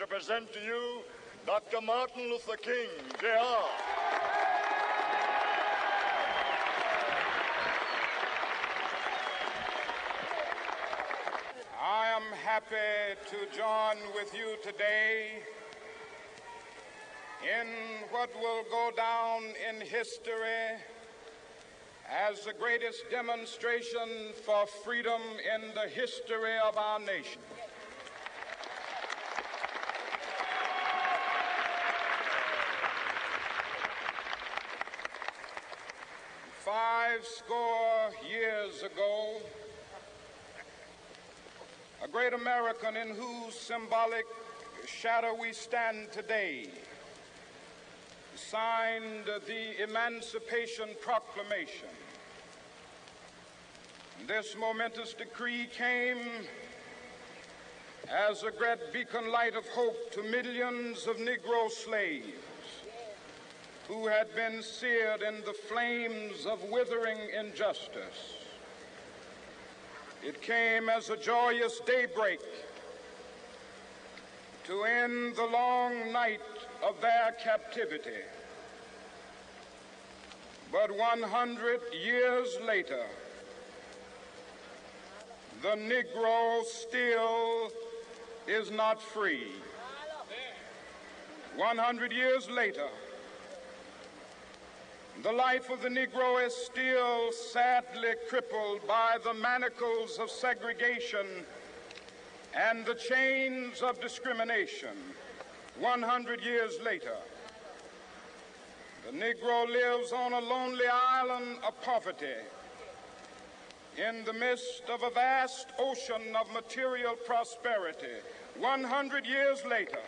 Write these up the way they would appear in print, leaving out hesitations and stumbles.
to present to you Dr. Martin Luther King, Jr. I am happy to join with you today in what will go down in history as the greatest demonstration for freedom in the history of our nation. Five score years ago, a great American in whose symbolic shadow we stand today signed the Emancipation Proclamation. This momentous decree came as a great beacon light of hope to millions of Negro slaves who had been seared in the flames of withering injustice. It came as a joyous daybreak to end the long night of their captivity. But 100 years later, the Negro still is not free. 100 years later, the life of the Negro is still sadly crippled by the manacles of segregation and the chains of discrimination. 100 years later, the Negro lives on a lonely island of poverty in the midst of a vast ocean of material prosperity. 100 years later,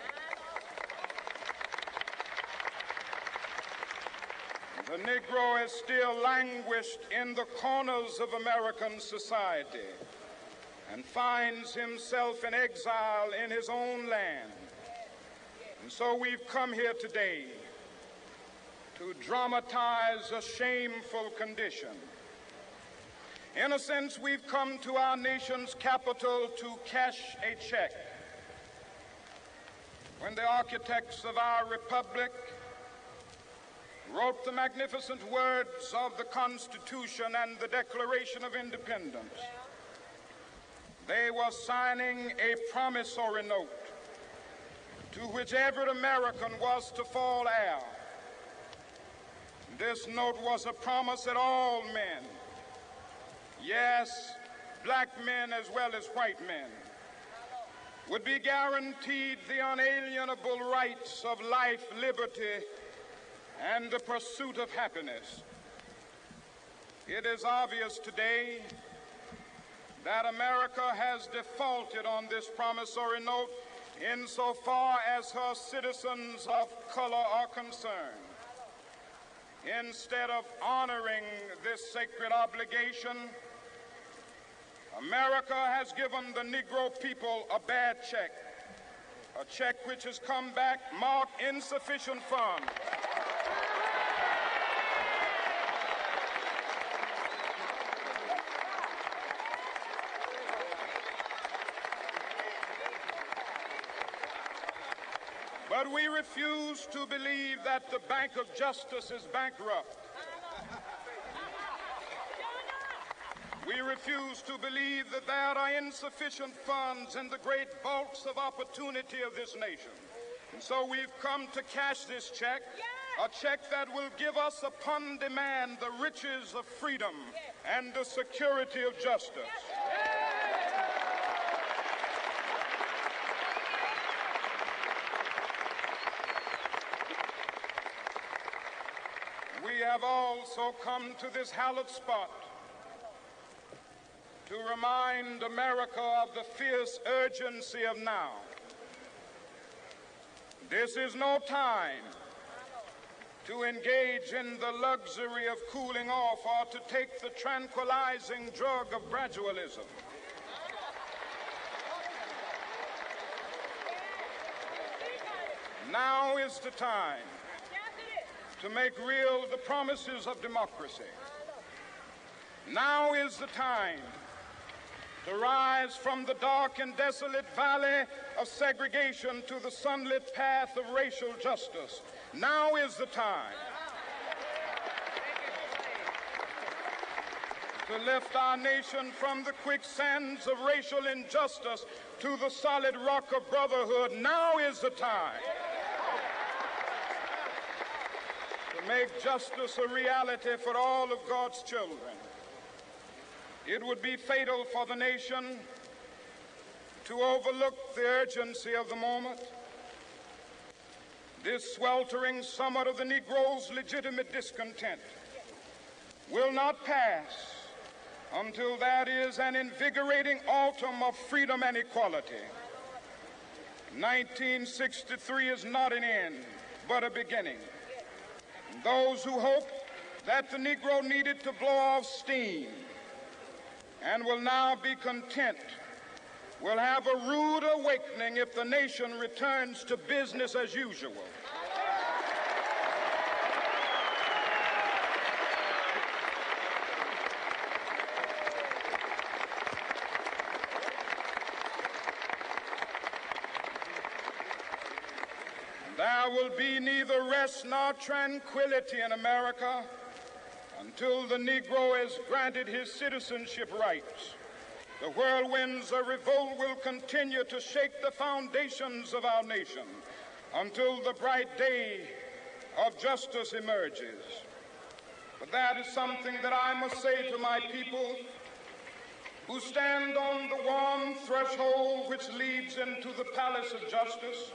the Negro is still languished in the corners of American society and finds himself in exile in his own land. And so we've come here today to dramatize a shameful condition. In a sense, we've come to our nation's capital to cash a check. When the architects of our republic wrote the magnificent words of the Constitution and the Declaration of Independence, they were signing a promissory note to which every American was to fall heir. This note was a promise that all men, yes, black men as well as white men, would be guaranteed the unalienable rights of life, liberty, and the pursuit of happiness. It is obvious today that America has defaulted on this promissory note insofar as her citizens of color are concerned. Instead of honoring this sacred obligation, America has given the Negro people a bad check, a check which has come back marked insufficient funds. But we refuse to believe that the Bank of Justice is bankrupt. We refuse to believe that there are insufficient funds in the great vaults of opportunity of this nation. And so we've come to cash this check, a check that will give us upon demand the riches of freedom and the security of justice. We have also come to this hallowed spot to remind America of the fierce urgency of now. This is no time to engage in the luxury of cooling off or to take the tranquilizing drug of gradualism. Now is the time to make real the promises of democracy. Now is the time to rise from the dark and desolate valley of segregation to the sunlit path of racial justice. Now is the time to lift our nation from the quicksands of racial injustice to the solid rock of brotherhood. Now is the time to make justice a reality for all of God's children. It would be fatal for the nation to overlook the urgency of the moment. This sweltering summit of the Negro's legitimate discontent will not pass until that is an invigorating autumn of freedom and equality. 1963 is not an end, but a beginning. Those who hope that the Negro needed to blow off steam and will now be content will have a rude awakening if the nation returns to business as usual. There will be neither rest nor tranquility in America until the Negro is granted his citizenship rights. The whirlwinds of revolt will continue to shake the foundations of our nation until the bright day of justice emerges. But that is something that I must say to my people who stand on the warm threshold which leads into the palace of justice.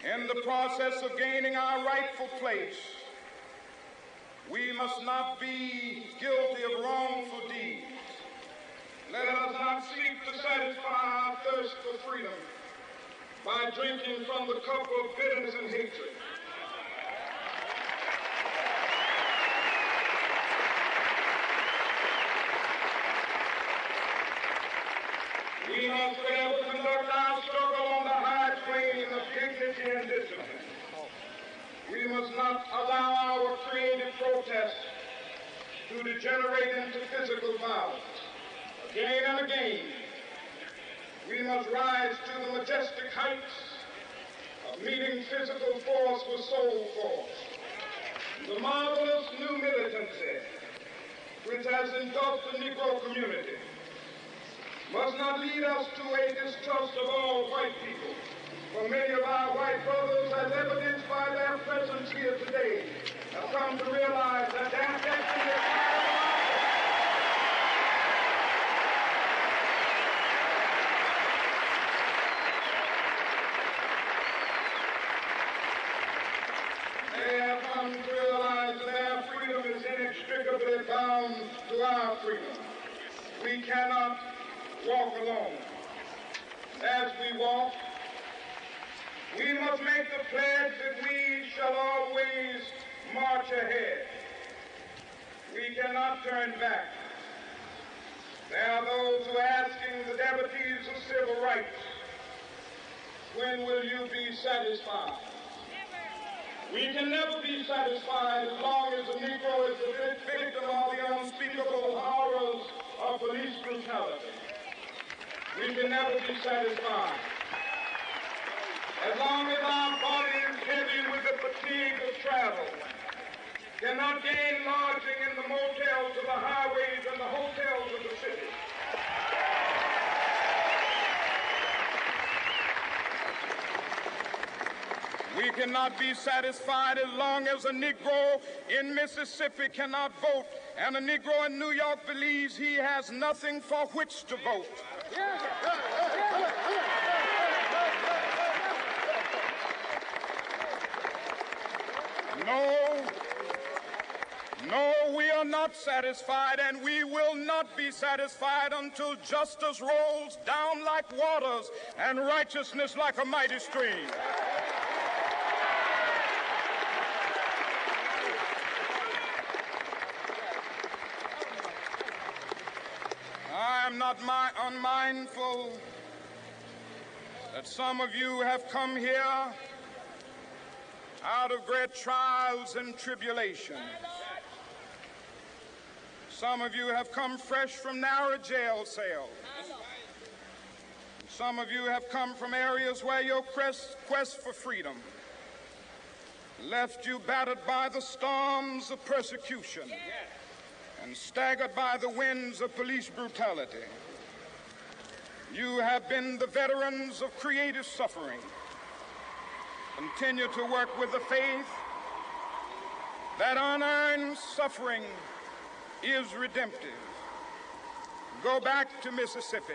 In the process of gaining our rightful place, we must not be guilty of wrongful deeds. Let us not seek to satisfy our thirst for freedom by drinking from the cup of bitterness and hatred. We must fail to conduct our struggle on the high plane of dignity and discipline. We must not allow our creative protest to degenerate into physical violence. Again and again, we must rise to the majestic heights of meeting physical force with soul force. The marvelous new militancy which has engulfed the Negro community must not lead us to a distrust of all white people. For many of our white brothers, as evidenced by their presence here today, have come to realize that their destiny is inextricably bound to our freedom. We cannot walk alone. As we walk, we must make the pledge that we shall always march ahead. We cannot turn back. There are those who are asking the devotees of civil rights, when will you be satisfied? We can never be satisfied as long as the Negro is the victim of the unspeakable horrors of police brutality. We can never be satisfied as long as our body is heavy with the fatigue of travel, cannot gain lodging in the motels of the highways and the hotels of the city. We cannot be satisfied as long as a Negro in Mississippi cannot vote and a Negro in New York believes he has nothing for which to vote. No, we are not satisfied, and we will not be satisfied until justice rolls down like waters and righteousness like a mighty stream. I am not unmindful that some of you have come here out of great trials and tribulations. Some of you have come fresh from narrow jail cells. Some of you have come from areas where your quest for freedom left you battered by the storms of persecution and staggered by the winds of police brutality. You have been the veterans of creative suffering. Continue to work with the faith that unearned suffering is redemptive. Go back to Mississippi.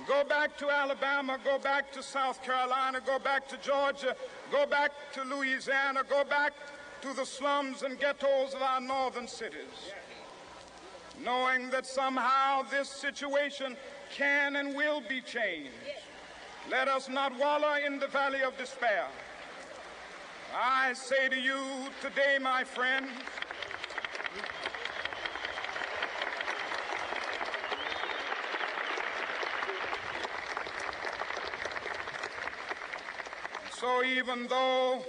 Go back to Alabama. Go back to South Carolina. Go back to Georgia. Go back to Louisiana. Go back to the slums and ghettos of our northern cities, knowing that somehow this situation can and will be changed. Let us not wallow in the valley of despair. I say to you today, my friends, so even though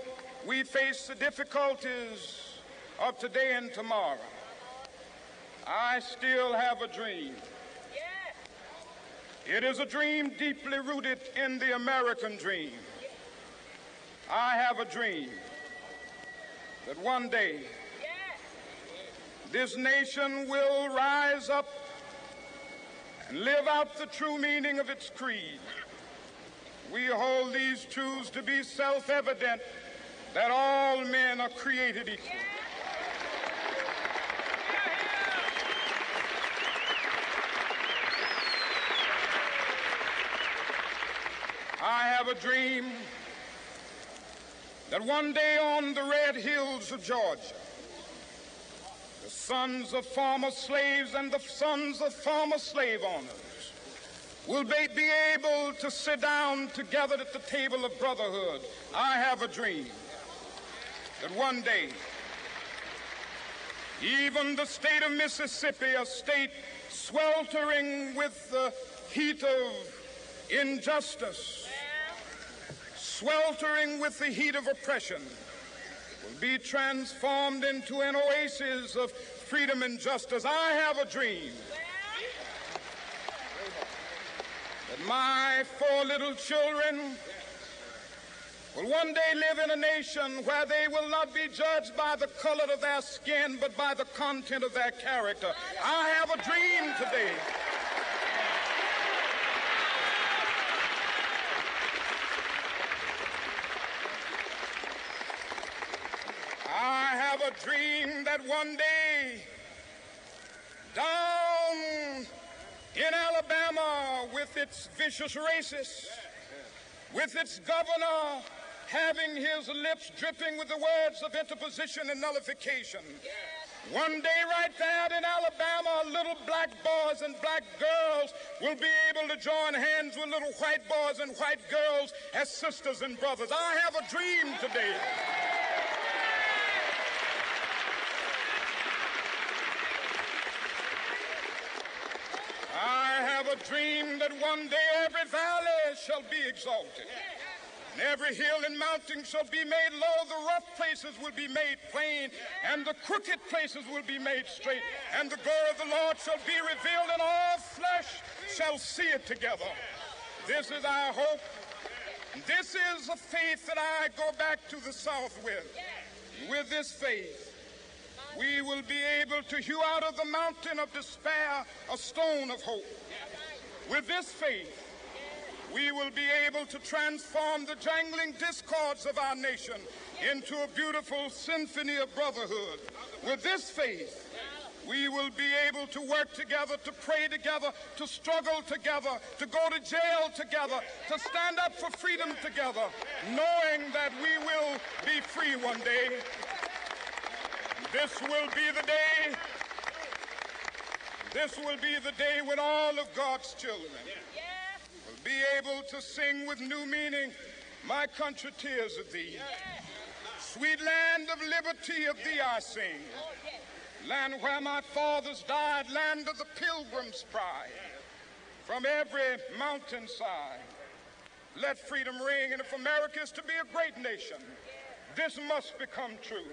we face the difficulties of today and tomorrow, I still have a dream. It is a dream deeply rooted in the American dream. I have a dream that one day this nation will rise up and live out the true meaning of its creed. We hold these truths to be self-evident, that all men are created equal. I have a dream that one day on the red hills of Georgia, the sons of former slaves and the sons of former slave owners will be able to sit down together at the table of brotherhood. I have a dream that one day even the state of Mississippi, a state sweltering with the heat of injustice, sweltering with the heat of oppression, will be transformed into an oasis of freedom and justice. I have a dream that my 4 little children will one day live in a nation where they will not be judged by the color of their skin, but by the content of their character. I have a dream today. I have a dream that one day down in Alabama, with its vicious racists, with its governor having his lips dripping with the words of interposition and nullification, one day right there in Alabama, little black boys and black girls will be able to join hands with little white boys and white girls as sisters and brothers. I have a dream today. I have a dream that one day every valley shall be exalted, and every hill and mountain shall be made low. The rough places will be made plain, and the crooked places will be made straight. And the glory of the Lord shall be revealed, and all flesh shall see it together. This is our hope. This is a faith that I go back to the South with. With this faith, we will be able to hew out of the mountain of despair a stone of hope. With this faith, we will be able to transform the jangling discords of our nation into a beautiful symphony of brotherhood. With this faith, we will be able to work together, to pray together, to struggle together, to go to jail together, to stand up for freedom together, knowing that we will be free one day. This will be the day. This will be the day when all of God's children will be able to sing with new meaning, "My country, tears of thee. Sweet land of liberty, of thee I sing. Land where my fathers died, land of the pilgrim's pride. From every mountainside, let freedom ring. And if America is to be a great nation, this must become true.